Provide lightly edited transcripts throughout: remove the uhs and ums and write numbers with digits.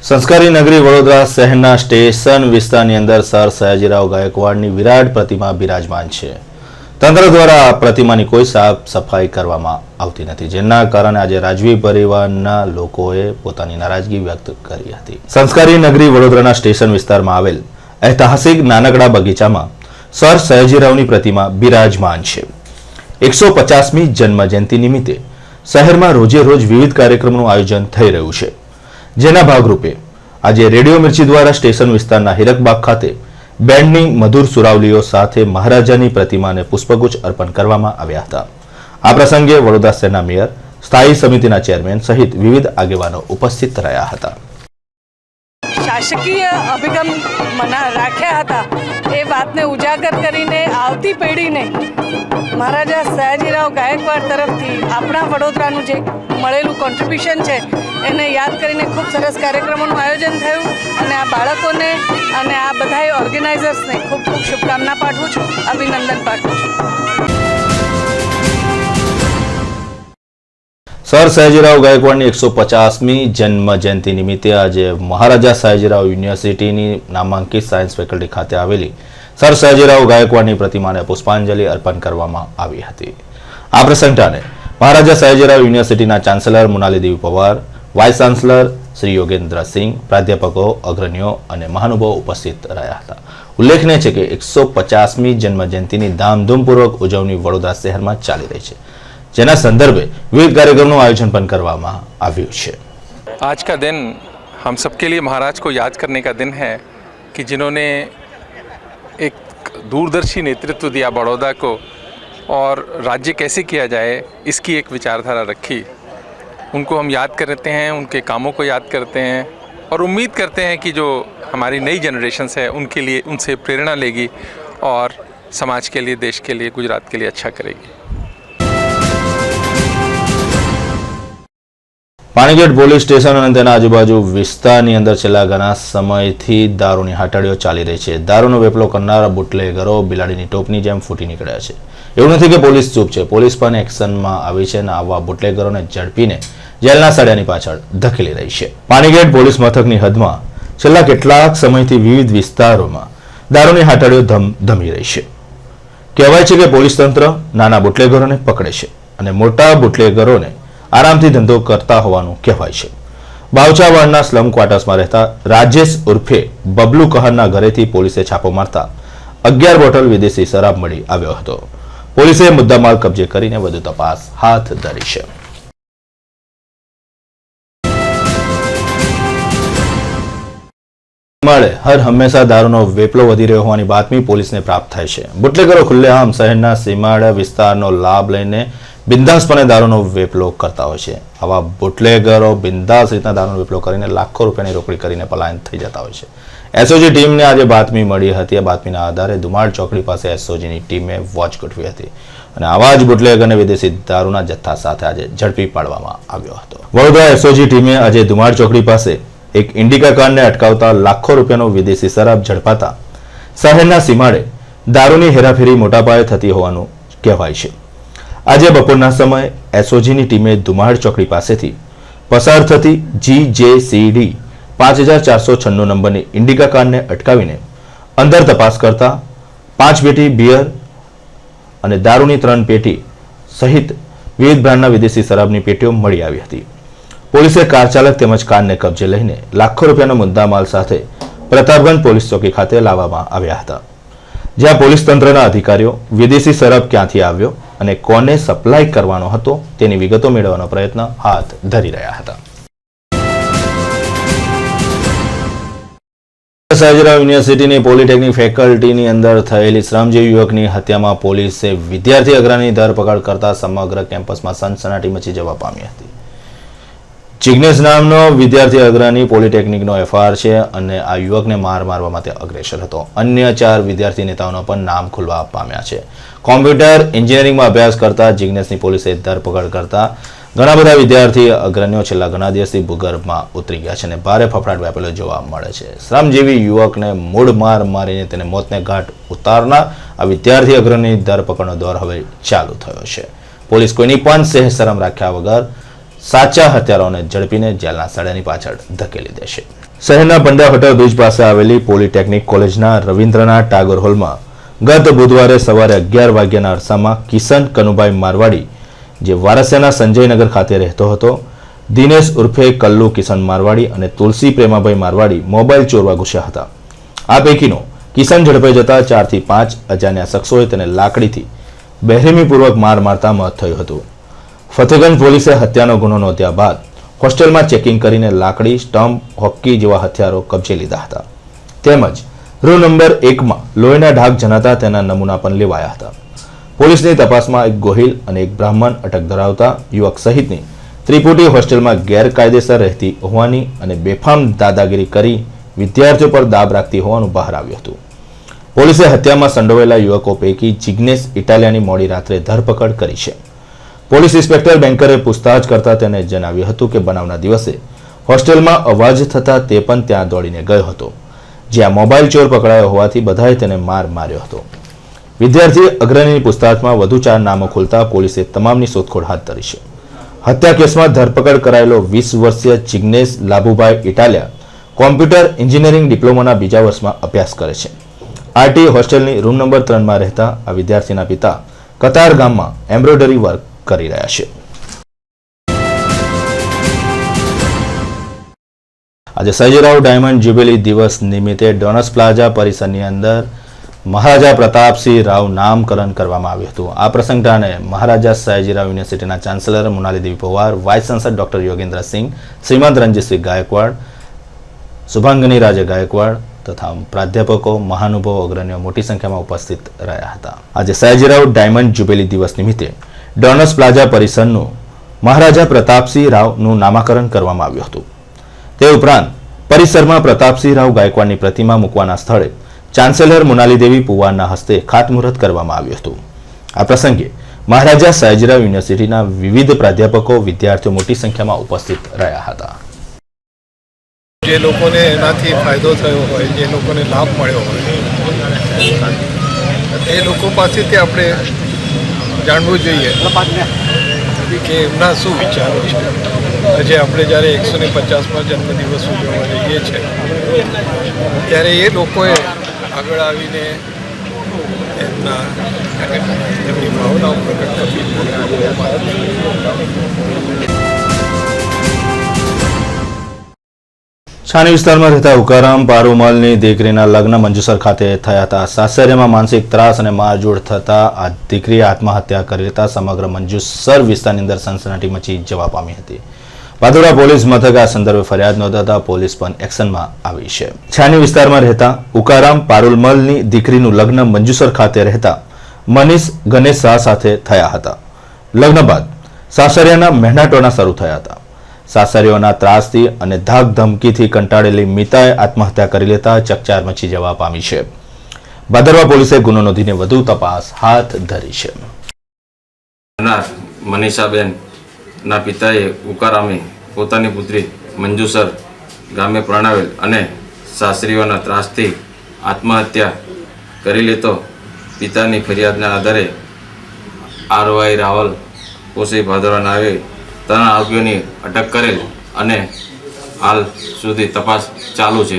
સંસ્કારી નગરી વડોદરા શહેરના સ્ટેશન વિસ્તારની અંદર સર સયાજીરાવ ગાયકવાડની વિરાટ પ્રતિમા બિરાજમાન છે। તંત્ર દ્વારા આ પ્રતિમાની કોઈ સાફ સફાઈ કરવામાં આવતી નથી, જેના કારણે આજે રાજવી પરિવારના લોકોએ પોતાની નારાજગી વ્યક્ત કરી હતી। સંસ્કારી નગરી વડોદરાના સ્ટેશન વિસ્તારમાં આવેલ ઐતિહાસિક નાનકડા બગીચામાં સર સયાજીરાવની પ્રતિમા બિરાજમાન છે। 150મી જન્મજયંતિ નિમિત્તે શહેરમાં રોજે રોજ વિવિધ કાર્યક્રમોનું આયોજન થઈ રહ્યું છે, જેના ભાગરૂપે આજે રેડિયો મિર્ચી દ્વારા સ્ટેશન વિસ્તારના હીરકબાગ ખાતે બેન્ડની મધુર સુરાવલીઓ સાથે મહારાજાની પ્રતિમાને પુષ્પગુચ્છ અર્પણ કરવામાં આવ્યા હતા। આ પ્રસંગે વડોદરા શહેરના મેયર, સ્થાયી સમિતિના ચેરમેન સહિત વિવિધ આગેવાનો ઉપસ્થિત રહ્યા હતા। શાસકીય અભિગમ રાખ્યા હતા એ વાતને ઉજાગર કરીને આવતી પેઢીને મહારાજા સયાજીરાવ ગાયકવાડ તરફથી આપણા વડોદરાનું જે મળેલું કોન્ટ્રીબ્યુશન છે એને યાદ કરીને ખૂબ સરસ કાર્યક્રમોનું આયોજન થયું અને આ બાળકોને અને આ બધા ઓર્ગેનાઇઝર્સને ખૂબ ખૂબ શુભકામના પાઠવું છું, અભિનંદન પાઠવું છું। સર સયાજીરાવ ગાયકવાડની 150મી જન્મ જયંતિ નિમિત્તે આજે મહારાજા સયાજીરાવ યુનિવર્સિટીની નામાંકિત સાયન્સ ફેકલ્ટી ખાતે આવેલી સર સયાજીરાવ ગાયકવાડની પ્રતિમાને પુષ્પાંજલિ અર્પણ કરવામાં આવી હતી। આ પ્રસંગે મહારાજા સયાજીરાવ યુનિવર્સિટીના chancellor Munalidevi Pawar, vice chancellor Shri Yogendrasinh, પ્રાધ્યાપકો, અગ્રણીઓ અને મહાનુભાવો ઉપસ્થિત રહ્યા હતા। ઉલ્લેખનીય છે કે 150મી જન્મજયંતિની ધામધૂમપૂર્વક ઉજવણી વડોદરા શહેરમાં ચાલી રહી છે, જેના સંદર્ભે વિવિધ કાર્યક્રમોનું આયોજન પણ કરવામાં આવ્યું છે। आज का दिन हम सबके लिए महाराज को याद करने का दिन है कि जिन्होंने एक दूरदर्शी नेतृत्व दिया बड़ौदा को और राज्य कैसे किया जाए इसकी एक विचारधारा रखी। उनको हम याद करते हैं, उनके कामों को याद करते हैं और उम्मीद करते हैं कि जो हमारी नई जनरेशन्स है उनके लिए उनसे प्रेरणा लेगी और समाज के लिए, देश के लिए, गुजरात के लिए अच्छा करेगी। પાણીગેટ પોલીસ સ્ટેશન અને તેના આજુબાજુ વિસ્તારની અંદર છેલ્લા ઘણા સમયથી દારૂની હાટડીઓ ચાલી રહી છે। દારૂનો વેપલો કરનારા બુટલેગરો બિલાડીની ટોપની જેમ ફૂટી નીકળ્યા છે। એવું નથી કે પોલીસ ચૂપ છે, પોલીસ પણ એક્શનમાં આવી છે અને આવા બુટલેગરોને ઝડપીને જેલના સળિયાની પાછળ ધકેલી રહી છે। પાણીગેટ પોલીસ મથકની હદમાં છેલ્લા કેટલાક સમયથી વિવિધ વિસ્તારોમાં દારૂની હાટડીઓ ધમધમી રહી છે। કહેવાય છે કે પોલીસ તંત્ર નાના બુટલેગરોને પકડે છે અને મોટા બુટલેગરોને આરામથી ધંધો કરતા હોવાનું કહેવાય છે। બાવચાવાડના સ્લમ ક્વાર્ટર્સમાં રહેતા રાજેશ ઉર્ફે બબલુ કહારના ઘરેથી પોલીસે છાપો મારતા 11 બોટલ વિદેશી શરાબ મળી આવ્યો હતો। પોલીસે મુદ્દામાલ કબજે કરીને વધુ તપાસ હાથ ધરી છે। હર હંમેશા દારૂનો વેપલો વધી રહ્યો હોવાની બાતમી પોલીસને પ્રાપ્ત થાય છે। બુટલેગરો ખુલ્લેઆમ શહેરના સીમાડા વિસ્તારનો લાભ લઈને બિંદાસપણે દારૂનો વેપલો કરતા હોય છે। આવા બુટલેગરો બિંદાસ રીતના દારૂનો વેપલો કરીને લાખો રૂપિયાની રોકડી કરીને પલાયન થઈ જતા હોય છે। એસઓજી ટીમને આજે બાતમી મળી હતી। આ બાતમીના આધારે ધુમાડ ચોકડી પાસે એસઓજીની ટીમે વોચ ગોઠવી હતી અને આવા જ બુટલેગરને વિદેશી દારૂના જથ્થા સાથે આજે ઝડપી પાડવામાં આવ્યો હતો। વડોદરા એસઓજી ટીમે આજે ધુમાડ ચોકડી પાસે એક ઇન્ડિકા કારને અટકાવતા લાખો રૂપિયાનો વિદેશી શરાબ ઝડપાતા શહેરના સીમાડે દારૂની હેરાફેરી મોટા પાયે થતી હોવાનું કહેવાય છે। આજે બપોરના સમયે એસઓજીની ટીમે ધુમાડ ચોકડી પાસેથી પસાર થતી GJCD 5496 નંબરની ઇન્ડિકા કારને અટકાવીને અંદર તપાસ કરતા 5 પેટી બિયર અને દારૂની 3 પેટી સહિત વિવિધ બ્રાન્ડના વિદેશી શરાબની પેટીઓ મળી આવી હતી। પોલીસે કાર ચાલક તેમજ કારને કબજે લઈને લાખો રૂપિયાનો મુદ્દામાલ સાથે પ્રતાપગંજ પોલીસ ચોકી ખાતે લાવવામાં આવ્યા હતા, જ્યાં પોલીસ તંત્રના અધિકારીઓ વિદેશી શરાબ ક્યાંથી આવ્યો અને કોને સપ્લાય કરવાનો હતો તેની વિગતો મેળવવાનો પ્રયત્ન હાથ ધરી રહ્યા હતા। સયાજીરાવ યુનિવર્સિટીની પોલિટેકનિક ફેકલ્ટીની અંદર થયેલી શ્રમજીવી યુવકની હત્યામાં પોલીસે વિદ્યાર્થી અગ્રણીની ધરપકડ કરતા સમગ્ર કેમ્પસમાં સનસનાટી મચી જવા પામી હતી। જિગ્નેશ નામનો વિદ્યાર્થી અગ્રણી પોલિટેકનિકનો એફઆર છે અને આ યુવકને મારવા માટે અગ્રેસર હતો। અન્ય 4 વિદ્યાર્થી નેતાઓનો પણ નામ ખુલવા પામ્યા છે। કોમ્પ્યુટર એન્જિનિયરિંગમાં અભ્યાસ કરતા જિગ્નેશની પોલીસે ધરપકડ કરતા ઘણા બધા વિદ્યાર્થી અગ્રણીઓ છેલ્લા ઘણા દિવસથી ભૂગર્ભમાં ઉતરી ગયા છે અને ભારે ફફડાટ વ્યાપેલો જોવા મળે છે। શ્રમજીવી યુવકને મૂળ માર મારીને તેને મોતને ઘાટ ઉતારનાર આ વિદ્યાર્થી અગ્રણીની ધરપકડનો દોર હવે ચાલુ થયો છે। પોલીસ કોઈની પણ સહેજ શરમ રાખ્યા વગર સાચા હત્યારાઓને ઝડપીને જેલના સળિયાની પાછળ ધકેલી દેશે. શહેરના પંડ્યા હોટલ બ્રિજ પાસે આવેલી પોલિટેકનિક કોલેજના રવિન્દ્રનાથ ટાગોર હોલમાં ગત બુધવારે સવારે 11 વાગ્યાના અરસામાં કિશન કનુભાઈ મારવાડી, જે વારસિયાના સંજયનગર ખાતે રહેતો હતો, દિનેશ ઉર્ફે કલ્લુ કિશન મારવાડી અને તુલસી પ્રેમાભાઈ મારવાડી મોબાઈલ ચોરવા ઘૂસ્યા હતા. આ પૈકીનો કિશન ઝડપાઈ જતા 4 થી 5 અજાણ્યા શખ્સોએ તેને લાકડીથી બેરહેમીપૂર્વક માર મારતા મોત થયું હતું. ફતેગંજ પોલીસે હત્યાનો ગુનો નોંધ્યા બાદ હોસ્ટેલમાં ચેકિંગ કરીને લાકડી, સ્ટમ્પ, હોકી જેવા હથિયારો કબજે લીધા હતા. તેમજ રૂમ નંબર 1માં લોહીના ઢાક જણાતા તેના નમૂના પણ લેવાયા હતા. પોલીસની તપાસમાં એક ગોહિલ અને એક બ્રાહ્મણ અટક ધરાવતા યુવક સહિતની ત્રિપુટી હોસ્ટેલમાં ગેરકાયદેસર રહેતી હોવાની અને બેફામ દાદાગીરી કરી વિદ્યાર્થીઓ પર દાબ રાખતી હોવાનું બહાર આવ્યું હતું. પોલીસે હત્યામાં સંડોવાયેલા યુવકો પૈકી જિગ્નેશ ઇટાલિયાની મોડી રાત્રે ધરપકડ કરી છે. પોલીસ ઇન્સ્પેક્ટર બેન્કરે પૂછતાછ કરતા તેને જણાવ્યું હતું કે બનાવના દિવસે હોસ્ટેલમાં અવાજ થતા તે પણ ત્યાં દોડીને ગયો હતો, જ્યાં મોબાઈલ ચોર પકડાયો હોવાથી બધાએ તેને માર માર્યો હતો. વિદ્યાર્થી અગ્રણીની પૂછતાછમાં વધુ 4 નામો ખુલતા પોલીસે તમામની શોધખોળ હાથ ધરી છે. હત્યા કેસમાં ધરપકડ કરાયેલો 20 વર્ષીય જિગ્નેશ લાભુભાઈ ઇટાલિયા કોમ્પ્યુટર એન્જિનિયરિંગ ડિપ્લોમાના બીજા વર્ષમાં અભ્યાસ કરે છે. આરટી હોસ્ટેલની રૂમ નંબર 3માં રહેતા આ વિદ્યાર્થીના પિતા કતાર ગામમાં એમ્બ્રોઇડરી વર્ક કરી રહ્યા છે. આજે સયાજીરાવ ડાયમંડ જ્યુબિલી દિવસ નિમિત્તે ડોનસ પ્લાઝા પરિસરની અંદર મહારાજા પ્રતાપસિંહ રાવ નામકરણ કરવામાં આવ્યું હતું. આ પ્રસંગે મહારાજા સયાજીરાવ યુનિવર્સિટીના chancellor Monalidevi Pawar, vice chancellor doctor Yogendrasinh, Shrimant Ranjitsinh Gaekwad, શુભાંગની રાજે ગાયકવાડ તથા પ્રાધ્યાપકો, મહાનુભાવો, અગ્રણીઓ મોટી સંખ્યામાં ઉપસ્થિત રહ્યા હતા. આજે સયાજીરાવ ડાયમંડ જ્યુબિલી દિવસ નિમિત્તે ડોનસ પ્લાઝા પરિસરનું મહારાજા પ્રતાપસિંહ રાવનું નામકરણ કરવામાં આવ્યું હતું. તે ઉપરાંત પરિસરમાં પ્રતાપસિંહ રાવ ગાયકવાડની પ્રતિમા મૂકવાના સ્થળે ચાન્સેલર મોનાલીદેવી પુવારના હસ્તે ખાતમુહૂર્ત કરવામાં આવ્યું હતું. આ પ્રસંગે મહારાજા સયાજીરાવ યુનિવર્સિટીના વિવિધ પ્રાધ્યાપકો, વિદ્યાર્થીઓ મોટી સંખ્યામાં ઉપસ્થિત રહ્યા હતા. જે લોકોને એનાથી ફાયદો થયો હોય, જે લોકોને લાભ મળ્યો હોય, એ લોકો પાસેથી આપણે જાણવું જોઈએ કે એમના શું વિચારો છે. આજે આપણે જ્યારે 150માં જન્મદિવસ ઉજવવા જઈએ છીએ ત્યારે એ લોકોએ આગળ આવીને એમની ભાવનાઓ પ્રકટ કરવી. છાણી વિસ્તારમાં રહેતા ઉકારામ પારુમલની દીકરીના લગ્ન મંજુસર ખાતે થયા હતા. સાસરિયામાં માનસિક ત્રાસ અને મારઝૂડ થતા આ દીકરીએ આત્મહત્યા કરી લેતા સમગ્ર મંજુસર વિસ્તારની અંદર સનસનાટી મચી જવા પામી હતી. ભાદોરા પોલીસ મથકે આ સંદર્ભે ફરિયાદ નોંધાતા પોલીસ પણ એક્શનમાં આવી છે. છાણી વિસ્તારમાં રહેતા ઉકારામ પારુમલની દીકરીનું લગ્ન મંજુસર ખાતે રહેતા મનીષ ગણેશ શાહ સાથે થયા હતા. લગ્ન બાદ સાસરિયાના મહેનાટોણા શરૂ થયા હતા. સાસરીઓના ત્રાસથી અને ધાક ધમકીથી કંટાળેલી મિતાએ આત્મહત્યા કરી લેતા ચકચાર મચી જવા પામી છે. ભાદરવા પોલીસે ગુનો નોંધીને વધુ તપાસ હાથ ધરી છે. મનીષાબેન ના પિતાએ ઉકારામે પોતાની પુત્રી મંજુસર ગામે પરણાવેલ અને સાસરીઓના ત્રાસથી આત્મહત્યા કરી લેતો પિતાની ફરિયાદના આધારે આરવાઈ રાવલ પોસી ભાદરવાના આવે 3 આરોપીઓની અટક કરેલ અને હાલ સુધી તપાસ ચાલુ છે.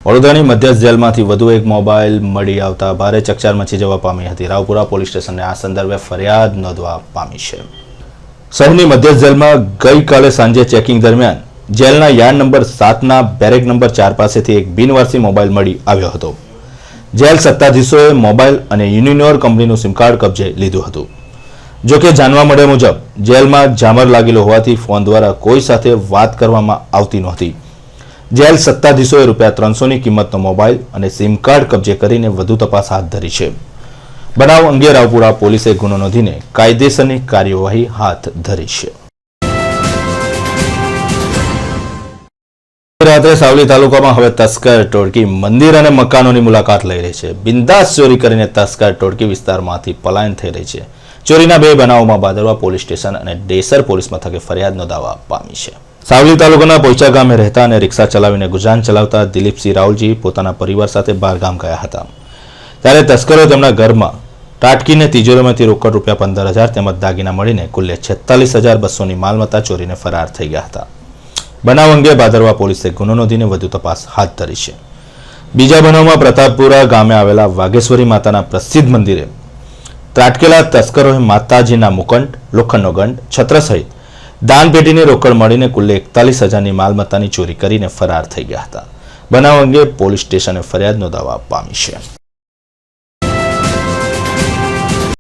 વડોદરાની મધ્યસ્થ જેલમાંથી વધુ એક મોબાઈલ મળી આવતા ભારે ચકચાર મચી જવા પામી હતી. રાવપુરા પોલીસ સ્ટેશને આ સંદર્ભે ફરિયાદ નોંધવા પામી છે. શહેરની મધ્યસ્થ જેલમાં ગઈકાલે સાંજે ચેકિંગ દરમિયાન જેલના યાર્ડ નંબર 7ના બેરેક નંબર 4 પાસેથી એક બિનવારસી મોબાઈલ મળી આવ્યો હતો. જેલ સત્તાધીશોએ મોબાઈલ અને યુનિનોર કંપનીનું સિમ કાર્ડ કબજે લીધું હતું. જોકે જાણવા મળ્યા મુજબ જેલમાં જામર લાગેલો હોવાથી ફોન દ્વારા કોઈ સાથે વાત કરવામાં આવતી નહોતી. જેલ સત્તાધીશોએ ₹300ની કિંમતનો મોબાઈલ અને સિમ કાર્ડ કબજે કરીને વધુ તપાસ હાથ ધરી છે. બનાવ અંગે રાવપુરા પોલીસે ગુનો નોંધીને કાયદેસરની કાર્યવાહી હાથ ધરી છે. રાત્રે સાવલી તાલુકામાં હવે તસ્કર ટોળકી મંદિર અને મકાનોની મુલાકાત લઈ રહી છે. બિંદાસ ચોરી કરીને તસ્કર ટોળકી વિસ્તારમાંથી પલાયન થઈ રહી છે. ચોરીના 2 બનાવોમાં ભાદરવા પોલીસ સ્ટેશન અને ડેસર પોલીસ મથકે ફરિયાદ નોંધાવા પામી છે. સાવલી તાલુકાના પોઈચા ગામે રહેતા અને રિક્ષા ચલાવીને ગુજરાન ચલાવતા દિલીપસિંહ રાવલજી પોતાના પરિવાર સાથે બહાર ગામ ગયા હતા. ત્યારે તસ્કરો તેમના ઘરમાં તાટકીને તિજોરીમાંથી રોકડ રૂપિયા 15,000 તેમજ દાગીના મળીને કુલ 46,200ની માલમત્તા ચોરીને ફરાર થઈ ગયા હતા. બનાવ અંગે ભાદરવા પોલીસે ગુનો નોંધીને વધુ તપાસ હાથ ધરી છે. બીજા બનાવમાં પ્રતાપપુરા ગામે આવેલા વાઘેશ્વરી માતાના પ્રસિદ્ધ મંદિરે ત્રાટકેલા તસ્કરોએ માતાજીના મુકંટ, લોખંડનો ગંડ, છત્ર સહિત દાનપેટીની રોકડ મળીને કુલ 41,000ની માલમત્તાની ચોરી કરીને ફરાર થઈ ગયા હતા. બનાવ અંગે પોલીસ સ્ટેશને ફરિયાદ નોંધાવવા પામી છે.